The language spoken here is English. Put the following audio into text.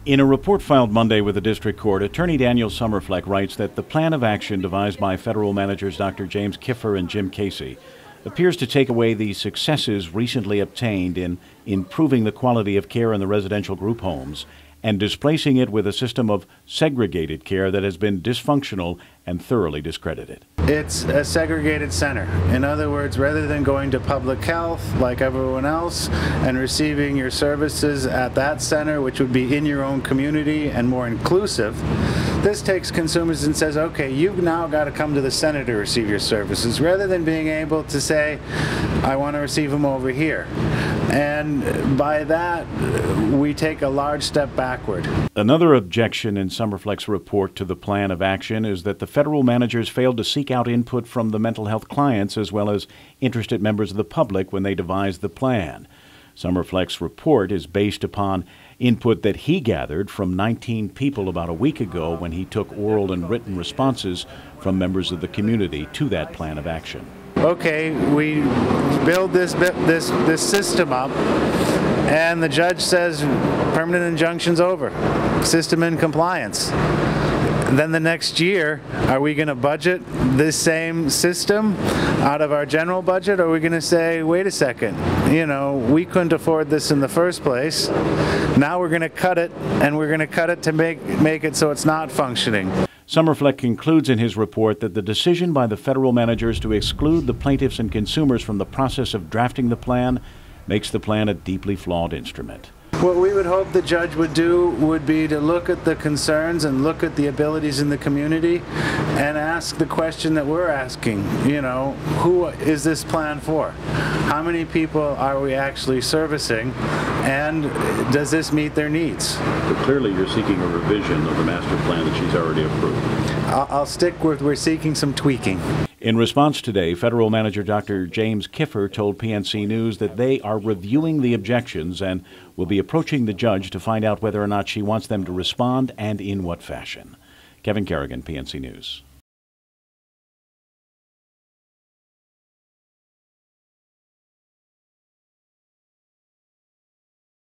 In a report filed Monday with the District Court, Attorney Daniel Summerfleck writes that the plan of action devised by federal managers Dr. James Kiffer and Jim Casey appears to take away the successes recently obtained in improving the quality of care in the residential group homes and displacing it with a system of segregated care that has been dysfunctional and thoroughly discredited. It's a segregated center. In other words, rather than going to public health like everyone else and receiving your services at that center, which would be in your own community and more inclusive, this takes consumers and says, okay, you've now got to come to the center to receive your services, rather than being able to say, I want to receive them over here. And by that, we take a large step backward. Another objection in Summerfleck's report to the plan of action is that the federal managers failed to seek out input from the mental health clients as well as interested members of the public when they devised the plan. Summerfleck's report is based upon input that he gathered from 19 people about a week ago when he took oral and written responses from members of the community to that plan of action. Okay, we build this system up, and the judge says permanent injunction's over, system in compliance. Then the next year, are we going to budget this same system out of our general budget, or are we going to say, wait a second, we couldn't afford this in the first place. Now we're going to cut it, and we're going to cut it to make it so it's not functioning. Summerfleck concludes in his report that the decision by the federal managers to exclude the plaintiffs and consumers from the process of drafting the plan makes the plan a deeply flawed instrument. What we would hope the judge would do would be to look at the concerns and look at the abilities in the community and ask the question that we're asking, who is this plan for? How many people are we actually servicing, and does this meet their needs? But clearly you're seeking a revision of the master plan that she's already approved. I'll stick with we're seeking some tweaking. In response today, federal manager Dr. James Kiffer told PNC News that they are reviewing the objections and will be approaching the judge to find out whether or not she wants them to respond and in what fashion. Kevin Kerrigan, PNC News.